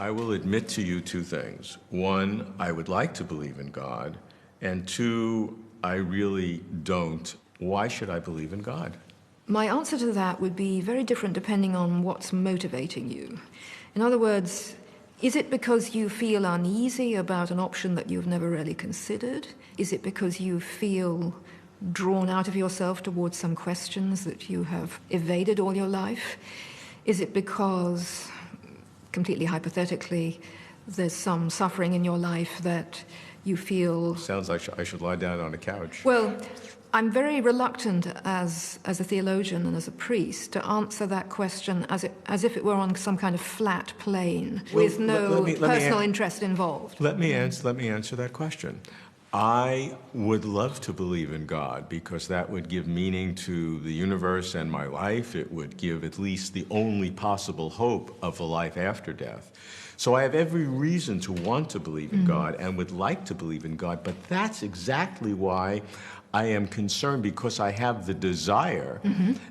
I will admit to you two things. One, I would like to believe in God. And two, I really don't. Why should I believe in God? My answer to that would be very different depending on what's motivating you. In other words, is it because you feel uneasy about an option that you've never really considered? Is it because you feel drawn out of yourself towards some questions that you have evaded all your life? Is it because, completely hypothetically, there's some suffering in your life that you feel... Sounds like I should lie down on a couch. Well, I'm very reluctant as a theologian and as a priest to answer that question as if it were on some kind of flat plane with no personal interest involved. Let me answer that question. I would love to believe in God because that would give meaning to the universe and my life. It would give at least the only possible hope of a life after death. So I have every reason to want to believe in God and would like to believe in God, but that's exactly why I am concerned, because I have the desire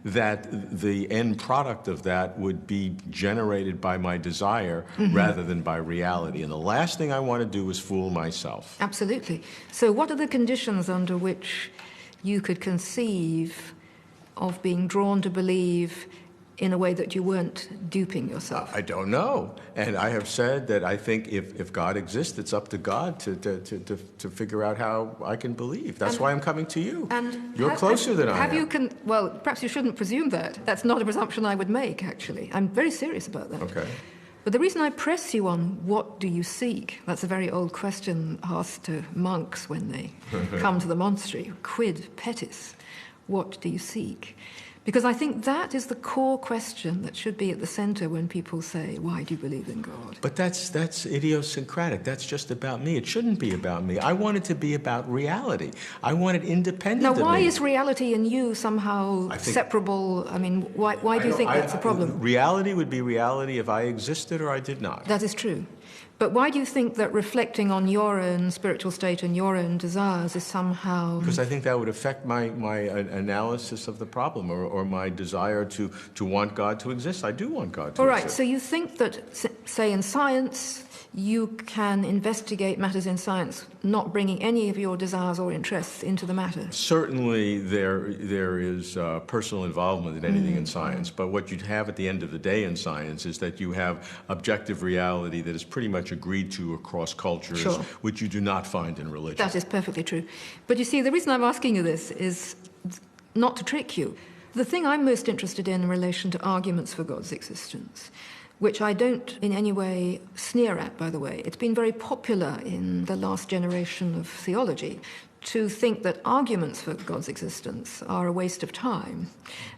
that the end product of that would be generated by my desire rather than by reality. And the last thing I want to do is fool myself. Absolutely. So what are the conditions under which you could conceive of being drawn to believe in a way that you weren't duping yourself? I don't know. And I have said that I think if God exists, it's up to God to figure out how I can believe. That's why I'm coming to you. And you're closer than I am. Well, perhaps you shouldn't presume that. That's not a presumption I would make, actually. I'm very serious about that. Okay. But the reason I press you on what do you seek, that's a very old question asked to monks when they come to the monastery. Quid pettis? What do you seek? Because I think that is the core question that should be at the center when people say, why do you believe in God? But that's idiosyncratic. That's just about me. It shouldn't be about me. I want it to be about reality. I want it independent of me. Now, why is reality and you somehow separable? I mean, why do you think that's a problem? Reality would be reality if I existed or I did not. That is true. But why do you think that reflecting on your own spiritual state and your own desires is somehow... Because I think that would affect my analysis of the problem or my desire to want God to exist. I do want God to exist. All right, so you think that, say, in science, you can investigate matters in science, not bringing any of your desires or interests into the matter? Certainly there is personal involvement in anything in science, but what you'd have at the end of the day in science is that you have objective reality that is pretty much agreed to across cultures, which you do not find in religion. That is perfectly true. But you see, the reason I'm asking you this is not to trick you. The thing I'm most interested in relation to arguments for God's existence, which I don't in any way sneer at, by the way. It's been very popular in the last generation of theology to think that arguments for God's existence are a waste of time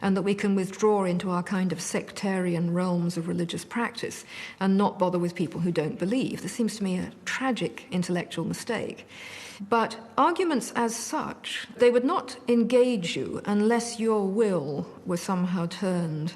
and that we can withdraw into our kind of sectarian realms of religious practice and not bother with people who don't believe. This seems to me a tragic intellectual mistake. But arguments as such, they would not engage you unless your will were somehow turned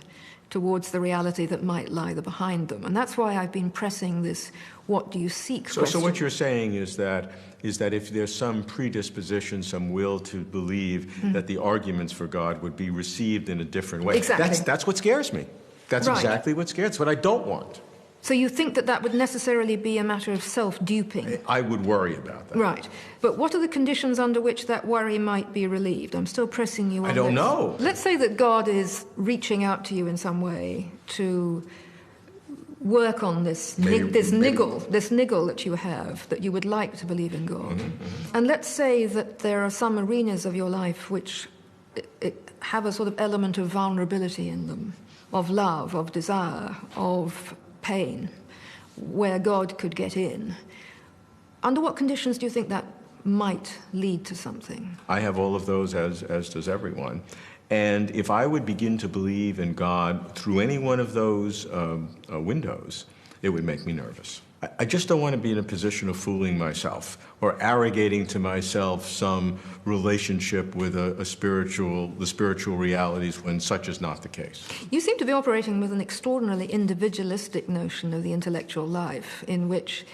towards the reality that might lie behind them. And that's why I've been pressing this what do you seek question. So what you're saying is that if there's some predisposition, some will to believe that the arguments for God would be received in a different way. Exactly. That's what scares me. That's exactly what scares. It's what I don't want. So you think that would necessarily be a matter of self-duping? I would worry about that. Right. But what are the conditions under which that worry might be relieved? I'm still pressing you on I don't know. Let's say that God is reaching out to you in some way to work on this niggle that you have, that you would like to believe in God. And let's say that there are some arenas of your life which have a sort of element of vulnerability in them, of love, of desire, of pain, where God could get in. Under what conditions do you think that might lead to something? I have all of those, as does everyone. And if I would begin to believe in God through any one of those windows, it would make me nervous. I just don't want to be in a position of fooling myself or arrogating to myself some relationship with the spiritual realities when such is not the case. You seem to be operating with an extraordinarily individualistic notion of the intellectual life in which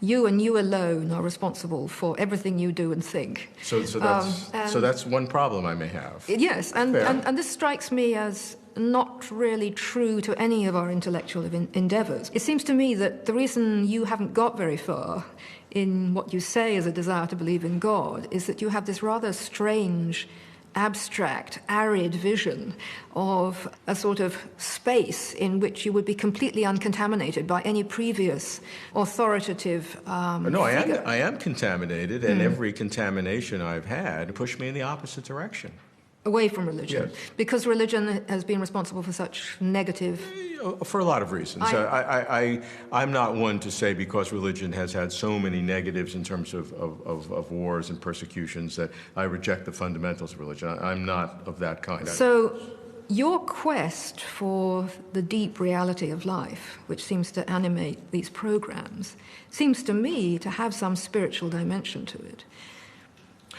you and you alone are responsible for everything you do and think. So that's one problem I may have. Yes, and this strikes me as not really true to any of our intellectual endeavours. It seems to me that the reason you haven't got very far in what you say is a desire to believe in God is that you have this rather strange, abstract, arid vision of a sort of space in which you would be completely uncontaminated by any previous authoritative No, figure. I am contaminated, and every contamination I've had pushed me in the opposite direction. Away from religion, Yes. because religion has been responsible for such negative... For a lot of reasons. I'm not one to say because religion has had so many negatives in terms of wars and persecutions that I reject the fundamentals of religion. I'm not of that kind. So your quest for the deep reality of life, which seems to animate these programs, seems to me to have some spiritual dimension to it.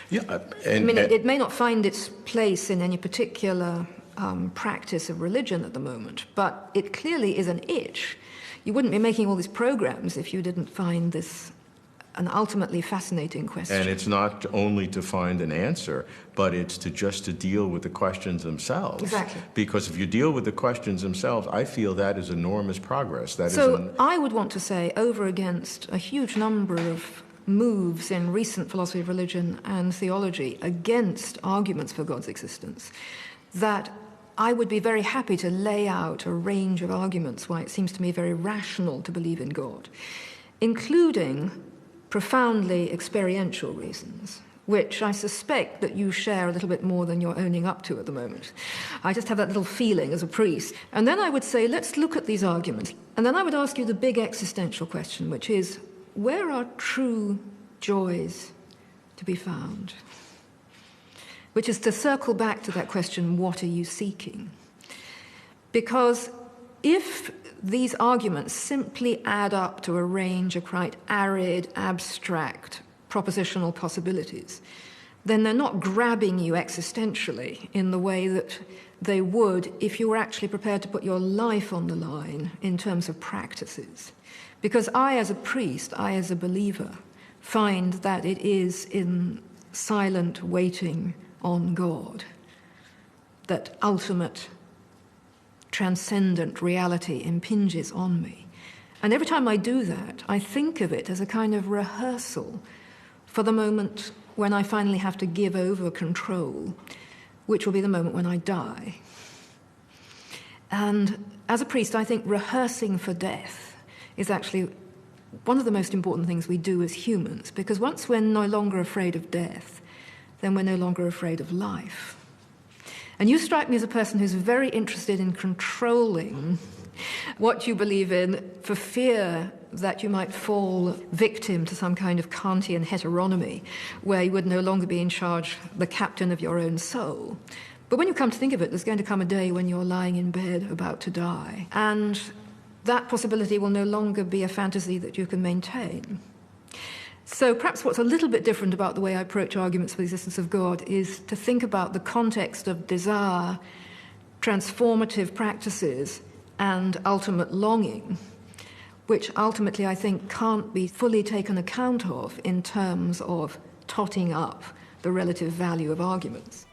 Yeah, it may not find its place in any particular practice of religion at the moment, but it clearly is an itch. You wouldn't be making all these programs if you didn't find this an ultimately fascinating question. And it's not only to find an answer, but it's to deal with the questions themselves. Exactly. Because if you deal with the questions themselves, I feel that is enormous progress. I would want to say, over against a huge number of moves in recent philosophy of religion and theology against arguments for God's existence, that I would be very happy to lay out a range of arguments why it seems to me very rational to believe in God, including profoundly experiential reasons, which I suspect that you share a little bit more than you're owning up to at the moment. I just have that little feeling as a priest. And then I would say, let's look at these arguments. And then I would ask you the big existential question, which is, where are true joys to be found? Which is to circle back to that question, what are you seeking? Because if these arguments simply add up to a range of quite arid, abstract, propositional possibilities, then they're not grabbing you existentially in the way that they would if you were actually prepared to put your life on the line in terms of practices. Because I, as a priest, I, as a believer, find that it is in silent waiting on God that ultimate transcendent reality impinges on me. And every time I do that, I think of it as a kind of rehearsal for the moment when I finally have to give over control, which will be the moment when I die. And as a priest, I think rehearsing for death is actually one of the most important things we do as humans, because once we're no longer afraid of death, then we're no longer afraid of life. And you strike me as a person who's very interested in controlling what you believe in for fear that you might fall victim to some kind of Kantian heteronomy, where you would no longer be in charge, the captain of your own soul. But when you come to think of it, there's going to come a day when you're lying in bed about to die, and that possibility will no longer be a fantasy that you can maintain. So perhaps what's a little bit different about the way I approach arguments for the existence of God is to think about the context of desire, transformative practices, and ultimate longing, which ultimately I think can't be fully taken account of in terms of totting up the relative value of arguments.